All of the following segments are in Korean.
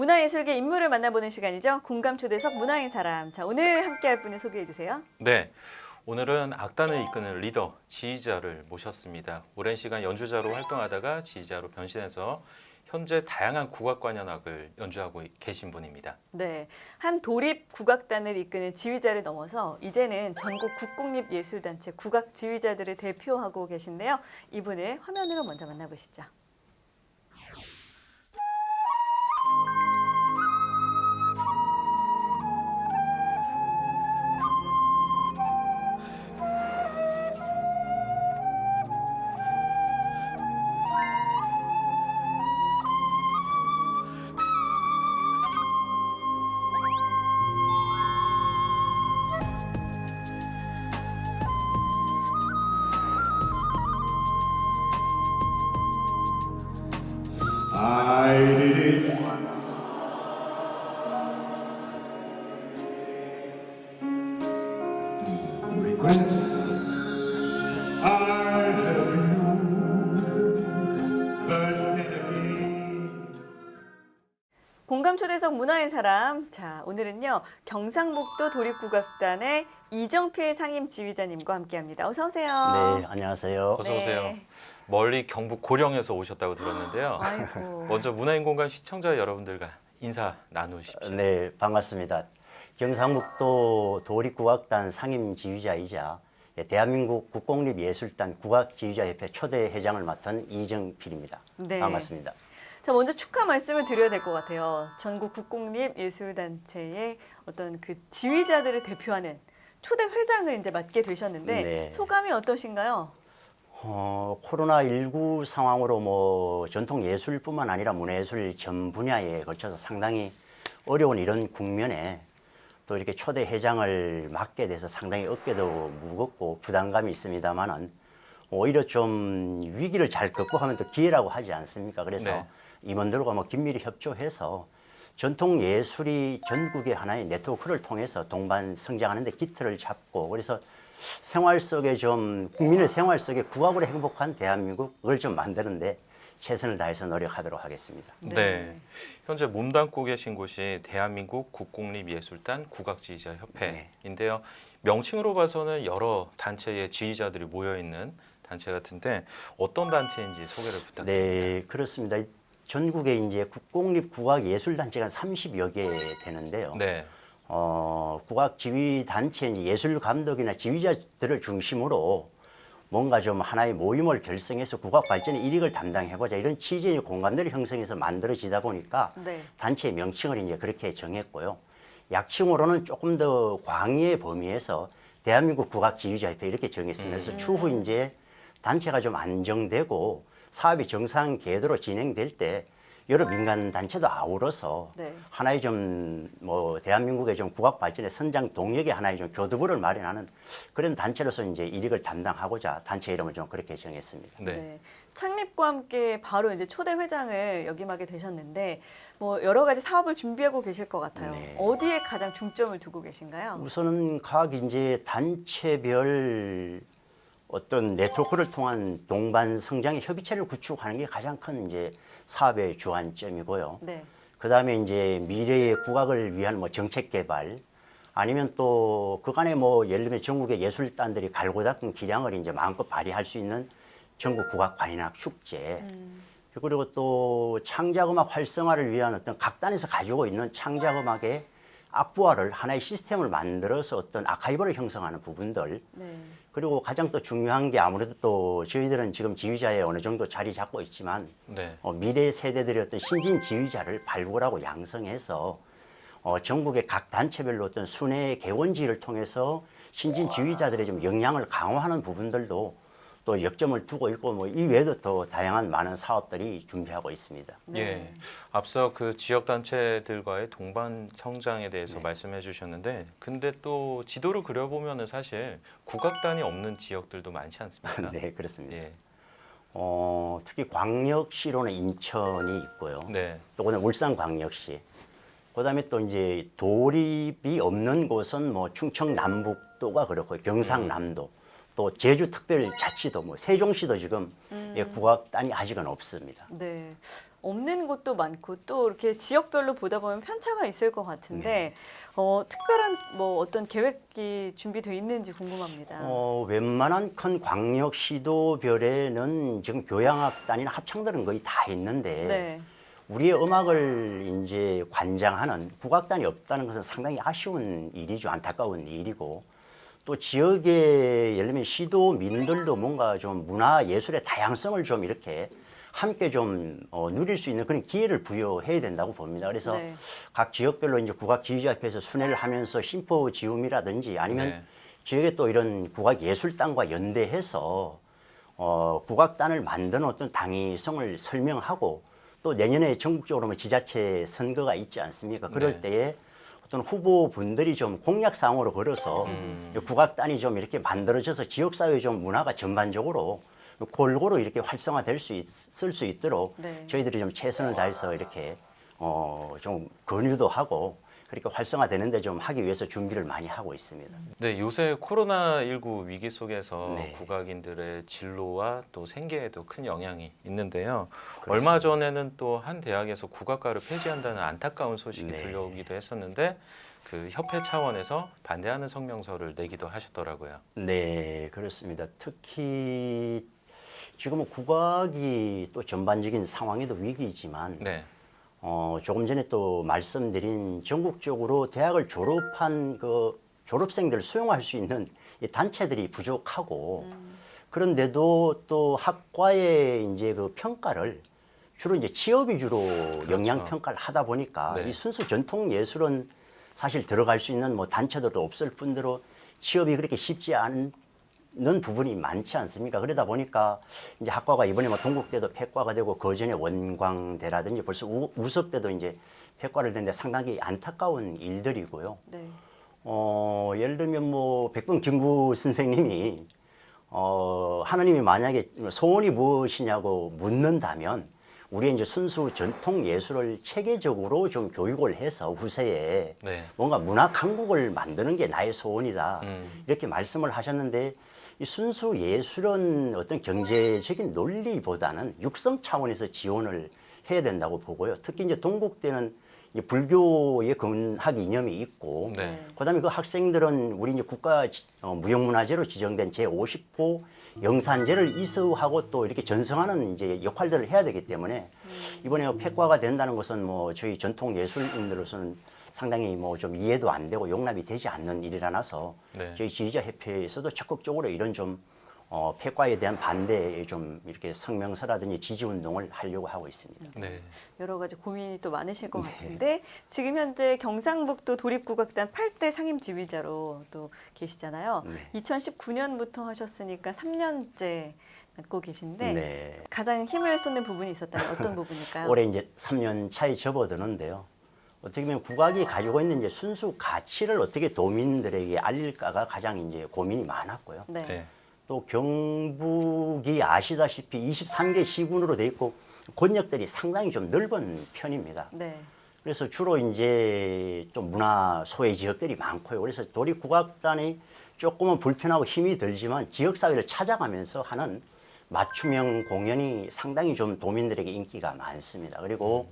문화예술계 인물을 만나보는 시간이죠. 공감초대석 문화인 사람. 자, 오늘 함께할 분을 소개해 주세요. 네, 오늘은 악단을 이끄는 리더, 지휘자를 모셨습니다. 오랜 시간 연주자로 활동하다가 지휘자로 변신해서 현재 다양한 국악관현악을 연주하고 계신 분입니다. 네, 한 도립 국악단을 이끄는 지휘자를 넘어서 이제는 전국 국공립예술단체 국악 지휘자들을 대표하고 계신데요. 이분을 화면으로 먼저 만나보시죠. I did it. Regrets I have known, but then again. 공감초대석 문화인 사람. 자, 오늘은요 경상북도 도립국악단의 이정필 상임 지휘자님과 함께합니다. 어서 오세요. 네, 안녕하세요. 어서 오세요. 멀리 경북 고령에서 오셨다고 들었는데요. 아이고. 먼저 문화인공간 시청자 여러분들과 인사 나누십시오. 네, 반갑습니다. 경상북도 도립국악단 상임 지휘자이자 대한민국 국공립예술단 국악지휘자협회 초대 회장을 맡은 이정필입니다. 네. 반갑습니다. 자, 먼저 축하 말씀을 드려야 될 것 같아요. 전국 국공립예술단체의 어떤 그 지휘자들을 대표하는 초대 회장을 이제 맡게 되셨는데 네. 소감이 어떠신가요? 코로나19 상황으로 뭐 전통 예술뿐만 아니라 문화예술 전 분야에 걸쳐서 상당히 어려운 이런 국면에 또 이렇게 초대 회장을 맡게 돼서 상당히 어깨도 무겁고 부담감이 있습니다만은 오히려 좀 위기를 잘 극복하면 또 기회라고 하지 않습니까? 그래서 네. 임원들과 뭐 긴밀히 협조해서 전통 예술이 전국의 하나의 네트워크를 통해서 동반 성장하는 데 기틀을 잡고 그래서 생활 속에 좀 국민의 생활 속에 국악으로 행복한 대한민국을 좀 만드는데 최선을 다해서 노력하도록 하겠습니다. 네. 현재 몸담고 계신 곳이 대한민국 국공립예술단 국악지휘자협회인데요. 명칭으로 봐서는 여러 단체의 지휘자들이 모여 있는 단체 같은데 어떤 단체인지 소개를 부탁드립니다. 네, 그렇습니다. 전국에 이제 국공립 국악예술단체가 30여 개 되는데요. 네. 국악 지휘 단체 예술 감독이나 지휘자들을 중심으로 뭔가 좀 하나의 모임을 결성해서 국악 발전의 일익을 담당해보자 이런 취지의 공감대를 형성해서 만들어지다 보니까 네. 단체의 명칭을 이제 그렇게 정했고요. 약칭으로는 조금 더 광의의 범위에서 대한민국 국악 지휘자협회 이렇게 정했습니다. 그래서 추후 이제 단체가 좀 안정되고 사업이 정상 궤도로 진행될 때 여러 민간 단체도 아우러서 네. 하나의 좀 뭐 대한민국의 좀 국악 발전의 선장 동력의 하나의 좀 교두보를 마련하는 그런 단체로서 이제 일익을 담당하고자 단체 이름을 좀 그렇게 정했습니다. 네. 네. 창립과 함께 바로 이제 초대 회장을 역임하게 되셨는데 뭐 여러 가지 사업을 준비하고 계실 것 같아요. 네. 어디에 가장 중점을 두고 계신가요? 우선은 각 이제 단체별 어떤 네트워크를 통한 동반 성장의 협의체를 구축하는 게 가장 큰 이제 사업의 주안점이고요. 네. 그다음에 이제 미래의 국악을 위한 뭐 정책 개발 아니면 또 그간에 뭐 예를 들면 전국의 예술단들이 갈고 닦은 기량을 이제 마음껏 발휘할 수 있는 전국 국악 관현악 축제 그리고 또 창작음악 활성화를 위한 어떤 각 단에서 가지고 있는 창작음악의 악보화를 하나의 시스템을 만들어서 어떤 아카이브를 형성하는 부분들 네. 그리고 가장 또 중요한 게 아무래도 또 저희들은 지금 지휘자에 어느 정도 자리 잡고 있지만 네. 미래 세대들의 어떤 신진 지휘자를 발굴하고 양성해서 전국의 각 단체별로 어떤 순회 개원지를 통해서 신진 지휘자들의 좀 역량을 강화하는 부분들도 또 역점을 두고 있고 뭐 이외에도 더 다양한 많은 사업들이 준비하고 있습니다. 네. 예. 앞서 그 지역 단체들과의 동반 성장에 대해서 네. 말씀해 주셨는데 근데 또 지도를 그려보면은 사실 국악단이 없는 지역들도 많지 않습니까? 네, 그렇습니다. 예. 특히 광역시로는 인천이 있고요. 네. 또 그다음에 울산광역시. 그다음에 또 이제 도립이 없는 곳은 뭐 충청 남북도가 그렇고 경상남도. 또 제주특별자치도 뭐 세종시도 지금 예, 국악단이 아직은 없습니다. 네. 없는 곳도 많고 또 이렇게 지역별로 보다 보면 편차가 있을 것 같은데 특별한 뭐 어떤 계획이 준비돼 있는지 궁금합니다. 웬만한 큰 광역시도별에는 지금 교향악단이나 합창단은 거의 다 있는데 네. 우리의 음악을 이제 관장하는 국악단이 없다는 것은 상당히 아쉬운 일이죠. 안타까운 일이고 또 지역의 예를 들면 시도민들도 뭔가 좀 문화 예술의 다양성을 좀 이렇게 함께 좀 누릴 수 있는 그런 기회를 부여해야 된다고 봅니다. 그래서 네. 각 지역별로 이제 국악지휘자협회에서 순회를 하면서 심포지움이라든지 아니면 네. 지역에 또 이런 국악예술단과 연대해서 국악단을 만드는 어떤 당위성을 설명하고 또 내년에 전국적으로 뭐 지자체 선거가 있지 않습니까? 그럴 네. 때에 어떤 후보분들이 좀 공약사항으로 걸어서 국악단이 좀 이렇게 만들어져서 지역사회 좀 문화가 전반적으로 골고루 이렇게 활성화될 수 있을 수 있도록 네. 저희들이 좀 최선을 다해서 이렇게 좀 권유도 하고 그렇게 활성화되는데 좀 하기 위해서 준비를 많이 하고 있습니다. 네, 요새 코로나19 위기 속에서 네. 국악인들의 진로와 또 생계에도 큰 영향이 있는데요. 그렇습니다. 얼마 전에는 또 한 대학에서 국악과를 폐지한다는 안타까운 소식이 네. 들려오기도 했었는데 그 협회 차원에서 반대하는 성명서를 내기도 하셨더라고요. 네, 그렇습니다. 특히 지금은 국악이 또 전반적인 상황에도 위기이지만 네, 조금 전에 또 말씀드린 전국적으로 대학을 졸업한 그 졸업생들을 수용할 수 있는 이 단체들이 부족하고 그런데도 또 학과의 이제 그 평가를 주로 이제 취업 위주로 영양 평가를 하다 보니까 네. 이 순수 전통 예술은 사실 들어갈 수 있는 뭐 단체도 없을 뿐더러 취업이 그렇게 쉽지 않은 부분이 많지 않습니까? 그러다 보니까 이제 학과가 이번에 뭐 동국대도 폐과가 되고 그 전에 원광대라든지 벌써 우석대도 이제 폐과를 됐는데 상당히 안타까운 일들이고요. 네. 예를 들면 뭐 백범 김구 선생님이 하나님이 만약에 소원이 무엇이냐고 묻는다면 우리 이제 순수 전통 예술을 체계적으로 좀 교육을 해서 후세에 네. 뭔가 문화 강국을 만드는 게 나의 소원이다. 이렇게 말씀을 하셨는데 이 순수 예술은 어떤 경제적인 논리보다는 육성 차원에서 지원을 해야 된다고 보고요. 특히 이제 동국대는 이제 불교의 근학 이념이 있고, 네. 그다음에 그 학생들은 우리 이제 국가 무형문화재로 지정된 제50호 영산제를 이수하고 또 이렇게 전승하는 이제 역할들을 해야 되기 때문에 이번에 폐과가 된다는 것은 뭐 저희 전통 예술인들로서는 상당히 뭐 좀 이해도 안 되고 용납이 되지 않는 일이라서 네. 저희 지휘자 협회에서도 적극적으로 이런 좀 폐과에 대한 반대에 좀 이렇게 성명서라든지 지지 운동을 하려고 하고 있습니다. 네. 여러 가지 고민이 또 많으실 것 같은데 지금 현재 경상북도 도립국악단 8대 상임 지휘자로 또 계시잖아요. 네. 2019년부터 하셨으니까 3년째 맡고 계신데 네. 가장 힘을 쏟는 부분이 있었다면 어떤 부분일까요? 올해 이제 3년 차에 접어드는데요. 어떻게 보면 국악이 가지고 있는 이제 순수 가치를 어떻게 도민들에게 알릴까가 가장 이제 고민이 많았고요. 네. 네. 또 경북이 아시다시피 23개 시군으로 돼 있고 권역들이 상당히 좀 넓은 편입니다. 네. 그래서 주로 이제 좀 문화 소외 지역들이 많고요. 그래서 도립국악단이 조금은 불편하고 힘이 들지만 지역사회를 찾아가면서 하는 맞춤형 공연이 상당히 좀 도민들에게 인기가 많습니다. 그리고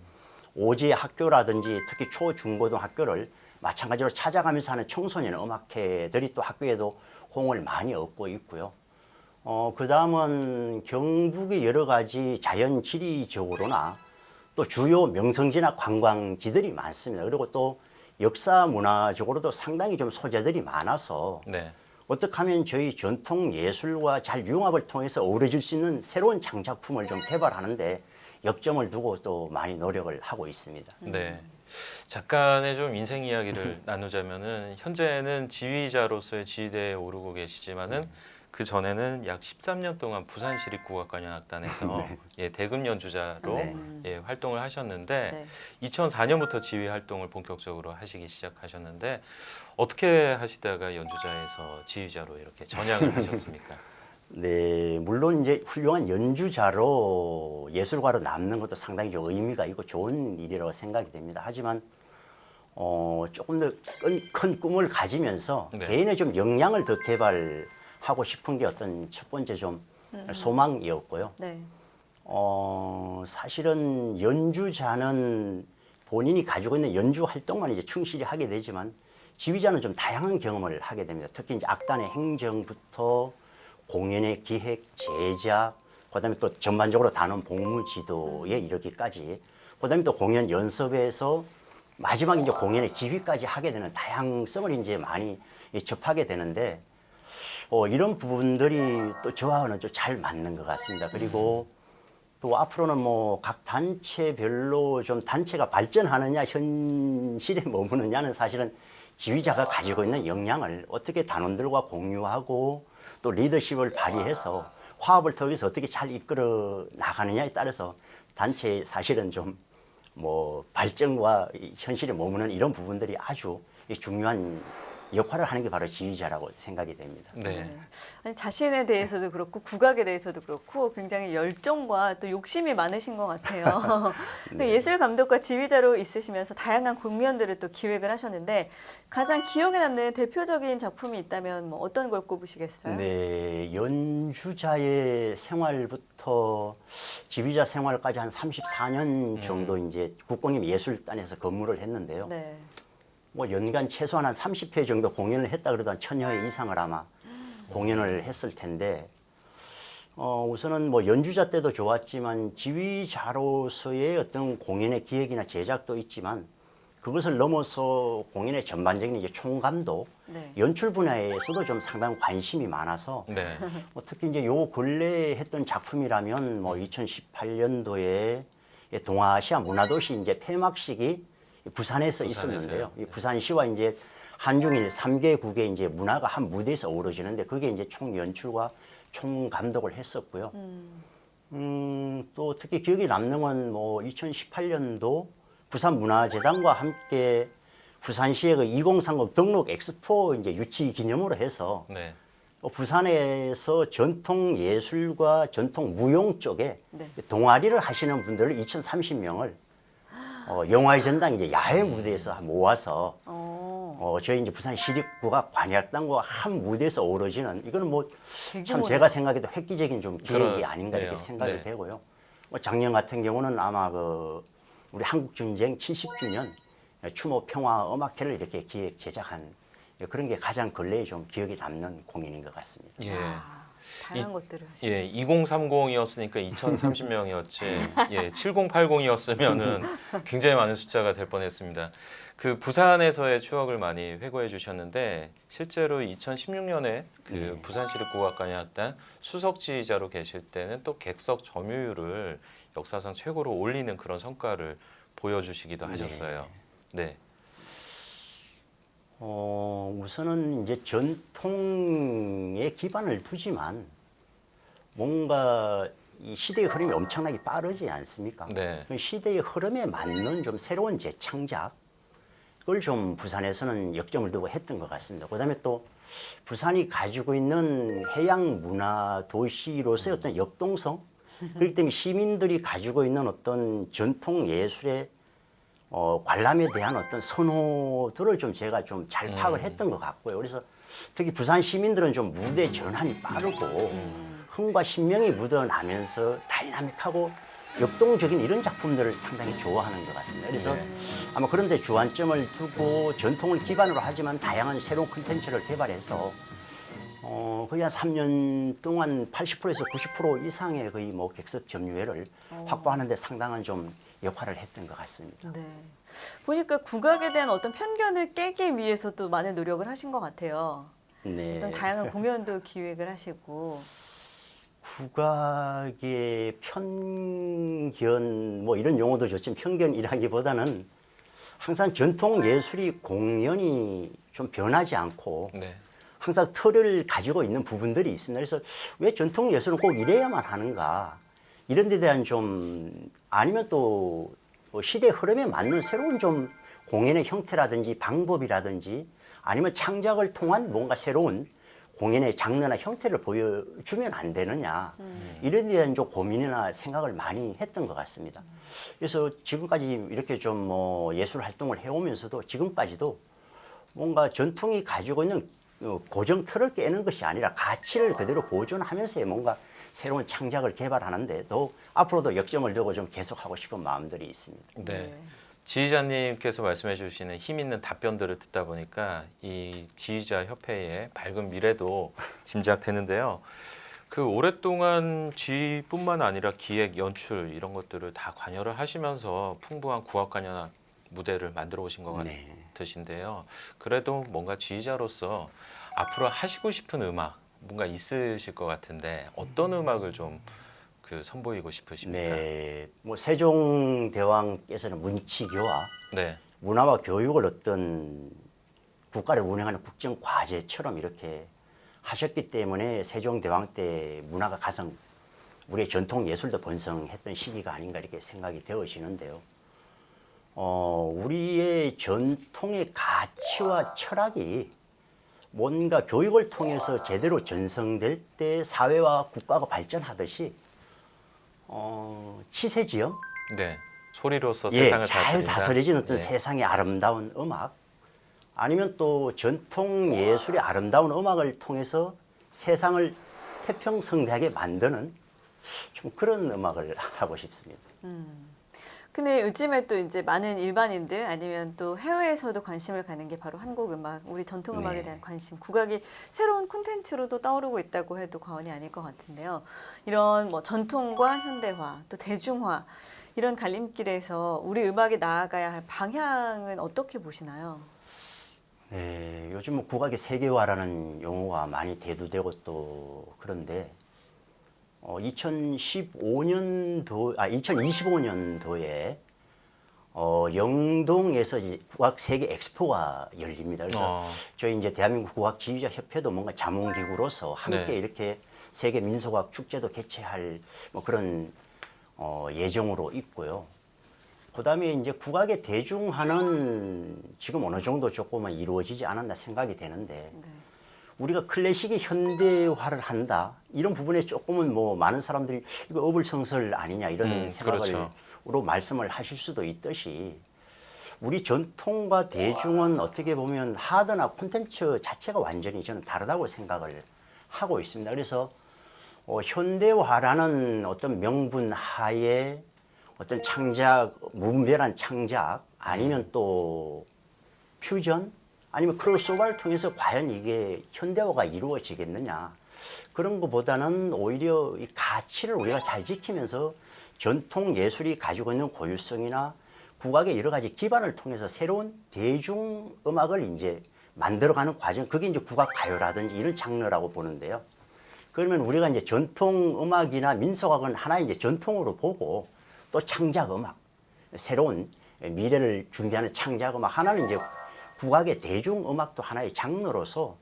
오지 학교라든지 특히 초, 중, 고등학교를 마찬가지로 찾아가면서 하는 청소년 음악회들이 또 학교에도 호응을 많이 얻고 있고요. 그 다음은 경북의 여러 가지 자연 지리적으로나 또 주요 명성지나 관광지들이 많습니다. 그리고 또 역사 문화적으로도 상당히 좀 소재들이 많아서 네. 어떻게 하면 저희 전통 예술과 잘 융합을 통해서 어우러질 수 있는 새로운 창작품을 좀 개발하는데 역점을 두고 또 많이 노력을 하고 있습니다. 네. 잠깐의 좀 인생 이야기를 나누자면은 현재는 지휘자로서의 지휘대에 오르고 계시지만은 그 전에는 약 13년 동안 부산시립국악관현악단에서 예, 대금 연주자로 네. 예, 활동을 하셨는데 네. 2004년부터 지휘 활동을 본격적으로 하시기 시작하셨는데 어떻게 하시다가 연주자에서 지휘자로 이렇게 전향을 하셨습니까? 네, 물론 이제 훌륭한 연주자로 예술가로 남는 것도 상당히 좀 의미가 있고 좋은 일이라고 생각이 됩니다. 하지만 조금 더 큰 꿈을 가지면서 네. 개인의 좀 역량을 더 개발하는 하고 싶은 게 어떤 첫 번째 좀 소망이었고요. 네. 사실은 연주자는 본인이 가지고 있는 연주 활동만 이제 충실히 하게 되지만 지휘자는 좀 다양한 경험을 하게 됩니다. 특히 이제 악단의 행정부터 공연의 기획, 제작, 그다음에 또 전반적으로 단원 복무 지도에 이르기까지, 그다음에 또 공연 연습에서 마지막 이제 공연의 지휘까지 하게 되는 다양성을 이제 많이 접하게 되는데 이런 부분들이 또 저하고는 좀 잘 맞는 것 같습니다. 그리고 또 앞으로는 뭐 각 단체별로 좀 단체가 발전하느냐 현실에 머무느냐는 사실은 지휘자가 가지고 있는 역량을 어떻게 단원들과 공유하고 또 리더십을 발휘해서 화합을 통해서 어떻게 잘 이끌어 나가느냐에 따라서 단체의 사실은 좀 뭐 발전과 현실에 머무는 이런 부분들이 아주 중요한 역할을 하는 게 바로 지휘자라고 생각이 됩니다. 네. 아니, 자신에 대해서도 그렇고 국악에 대해서도 그렇고 굉장히 열정과 또 욕심이 많으신 것 같아요. 그 예술 감독과 지휘자로 있으시면서 다양한 공연들을 또 기획을 하셨는데 가장 기억에 남는 대표적인 작품이 있다면 뭐 어떤 걸 꼽으시겠어요? 네, 연주자의 생활부터 지휘자 생활까지 한 34년 정도 이제 국공립 예술단에서 근무를 했는데요. 네. 뭐 연간 최소한 한 30회 정도 공연을 했다 그래도 한 1000여 회 이상을 아마 공연을 했을 텐데 우선은 뭐 연주자 때도 좋았지만 지휘자로서의 어떤 공연의 기획이나 제작도 있지만 그것을 넘어서 공연의 전반적인 이제 총감독, 네. 연출 분야에서도 좀 상당히 관심이 많아서 네. 특히 이제 요 근래에 했던 작품이라면 뭐 2018년도에 동아시아 문화도시 이제 폐막식이 부산에서 있었는데요. 이 부산시와 이제 한중일 3개국의 이제 문화가 한 무대에서 어우러지는데 그게 이제 총 연출과 총 감독을 했었고요. 또 특히 기억에 남는 건 뭐 2018년도 부산문화재단과 함께 부산시의 그 2030 등록 엑스포 이제 유치 기념으로 해서 네. 부산에서 전통 예술과 전통 무용 쪽에 네. 동아리를 하시는 분들을 2,030명을 영화의 전당 이제 야외 무대에서 모아서 저희 이제 부산 시립국악 관악단과 한 무대에서 어우러지는 이거는 뭐 참 대규모네요. 제가 생각해도 획기적인 좀 기획이 그러네요. 아닌가 이렇게 생각이 네. 되고요. 뭐 작년 같은 경우는 아마 그 우리 한국 전쟁 70주년 추모 평화 음악회를 이렇게 기획 제작한 그런 게 가장 근래에 좀 기억에 남는 공연인 것 같습니다. 예. 다양한 것들을 하시고. 예, 2030이었으니까 2030명이었지. 예, 7080이었으면은 굉장히 많은 숫자가 될 뻔했습니다. 그 부산에서의 추억을 많이 회고해 주셨는데 실제로 2016년에 그 부산시립국악관악단 수석 지휘자로 계실 때는 또 객석 점유율을 역사상 최고로 올리는 그런 성과를 보여주시기도 하셨어요. 네. 우선은 이제 전통에 기반을 두지만 뭔가 이 시대의 흐름이 엄청나게 빠르지 않습니까? 네. 그 시대의 흐름에 맞는 좀 새로운 재창작, 그걸 좀 부산에서는 역점을 두고 했던 것 같습니다. 그다음에 또 부산이 가지고 있는 해양 문화 도시로서의 어떤 역동성, 그렇기 때문에 시민들이 가지고 있는 어떤 전통 예술의 관람에 대한 어떤 선호들을 좀 제가 좀 잘 파악을 했던 것 같고요. 그래서 특히 부산 시민들은 좀 무대 전환이 빠르고 흥과 신명이 묻어나면서 다이나믹하고 역동적인 이런 작품들을 상당히 좋아하는 것 같습니다. 그래서 아마 그런 데 주안점을 두고 전통을 기반으로 하지만 다양한 새로운 콘텐츠를 개발해서 거의 한 3년 동안 80%에서 90% 이상의 거의 뭐 객석 점유율을 확보하는 데 상당한 좀 역할을 했던 것 같습니다. 네. 보니까 국악에 대한 어떤 편견을 깨기 위해서도 많은 노력을 하신 것 같아요. 네. 어떤 다양한 공연도 기획을 하시고. 국악의 편견 뭐 이런 용어도 좋지만 편견이라기보다는 항상 전통 예술이 공연이 좀 변하지 않고 네. 항상 틀을 가지고 있는 부분들이 있습니다. 그래서 왜 전통 예술은 꼭 이래야만 하는가 이런 데 대한 좀 아니면 또 시대 흐름에 맞는 새로운 좀 공연의 형태라든지 방법이라든지 아니면 창작을 통한 뭔가 새로운 공연의 장르나 형태를 보여주면 안 되느냐 이런 데 대한 좀 고민이나 생각을 많이 했던 것 같습니다. 그래서 지금까지 이렇게 좀 뭐 예술 활동을 해오면서도 지금까지도 뭔가 전통이 가지고 있는 고정 틀을 깨는 것이 아니라 가치를 그대로 보존하면서 뭔가 새로운 창작을 개발하는데 더 앞으로도 역점을 두고 좀 계속하고 싶은 마음들이 있습니다. 네. 지휘자님께서 말씀해 주시는 힘 있는 답변들을 듣다 보니까 이 지휘자 협회의 밝은 미래도 짐작되는데요. 그 오랫동안 지휘뿐만 아니라 기획, 연출 이런 것들을 다 관여를 하시면서 풍부한 국악 관현 무대를 만들어 오신 것 네. 같으신데요. 그래도 뭔가 지휘자로서 앞으로 하시고 싶은 음악 뭔가 있으실 것 같은데 어떤 음악을 좀 그 선보이고 싶으십니까? 네, 뭐 세종대왕께서는 문치교와 네. 문화와 교육을 어떤 국가를 운영하는 국정 과제처럼 이렇게 하셨기 때문에 세종대왕 때 문화가 가장 우리의 전통 예술도 번성했던 시기가 아닌가 이렇게 생각이 되어지는데요. 우리의 전통의 가치와 철학이 뭔가 교육을 통해서 제대로 전성될 때 사회와 국가가 발전하듯이 치세지음, 네. 소리로서 예, 세상을 잘 다스려진 어떤 네. 세상의 아름다운 음악, 아니면 또 전통 예술의 아름다운 음악을 통해서 세상을 태평성대하게 만드는 좀 그런 음악을 하고 싶습니다. 근데 요즘에 또 이제 많은 일반인들 아니면 또 해외에서도 관심을 갖는 게 바로 한국 음악, 우리 전통 음악에 네. 대한 관심, 국악이 새로운 콘텐츠로도 떠오르고 있다고 해도 과언이 아닐 것 같은데요. 이런 뭐 전통과 현대화, 또 대중화 이런 갈림길에서 우리 음악이 나아가야 할 방향은 어떻게 보시나요? 네, 요즘 뭐 국악의 세계화라는 용어가 많이 대두되고 또 그런데 2025년도에 영동에서 이제 국악 세계 엑스포가 열립니다. 그래서 저희 이제 대한민국 국악 지휘자 협회도 뭔가 자문기구로서 함께 네. 이렇게 세계 민속학 축제도 개최할 뭐 그런 예정으로 있고요. 그다음에 이제 국악의 대중화는 지금 어느 정도 조금은 이루어지지 않았나 생각이 되는데 우리가 클래식이 현대화를 한다 이런 부분에 조금은 뭐 많은 사람들이 이거 어불성설 아니냐 이런 생각으로 그렇죠. 말씀을 하실 수도 있듯이 우리 전통과 대중은 어떻게 보면 하드나 콘텐츠 자체가 완전히 저는 다르다고 생각을 하고 있습니다. 그래서 현대화라는 어떤 명분 하에 어떤 창작, 무분별한 창작 아니면 또 퓨전 아니면 크로스오버를 통해서 과연 이게 현대화가 이루어지겠느냐 그런 것보다는 오히려 이 가치를 우리가 잘 지키면서 전통 예술이 가지고 있는 고유성이나 국악의 여러 가지 기반을 통해서 새로운 대중음악을 이제 만들어가는 과정 그게 이제 국악 가요라든지 이런 장르라고 보는데요. 그러면 우리가 이제 전통 음악이나 민속악은 하나의 이제 전통으로 보고 또 창작 음악, 새로운 미래를 준비하는 창작 음악 하나는 이제 국악의 대중 음악도 하나의 장르로서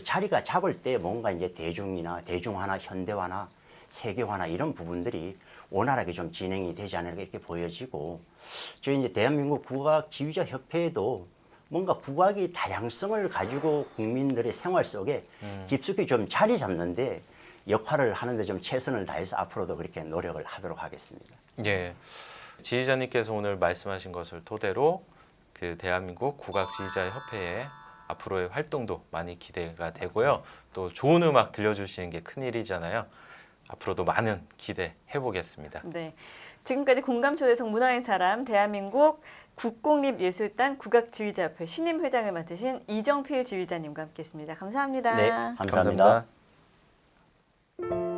자리가 잡을 때 뭔가 이제 대중이나 대중화나 현대화나 세계화나 이런 부분들이 원활하게 좀 진행이 되지 않을까 이렇게 보여지고 저희 이제 대한민국 국악 지휘자 협회에도 뭔가 국악이 다양성을 가지고 국민들의 생활 속에 깊숙이 좀 자리 잡는데 역할을 하는데 좀 최선을 다해서 앞으로도 그렇게 노력을 하도록 하겠습니다. 예. 지휘자님께서 오늘 말씀하신 것을 토대로 그 대한민국 국악 지휘자 협회의 앞으로의 활동도 많이 기대가 되고요. 또 좋은 음악 들려주시는 게 큰일이잖아요. 앞으로도 많은 기대해 보겠습니다. 네. 지금까지 공감초대석 문화의 사람 대한민국 국공립예술단 국악지휘자협회 신임 회장을 맡으신 이정필 지휘자님과 함께했습니다. 감사합니다. 네, 감사합니다. 감사합니다.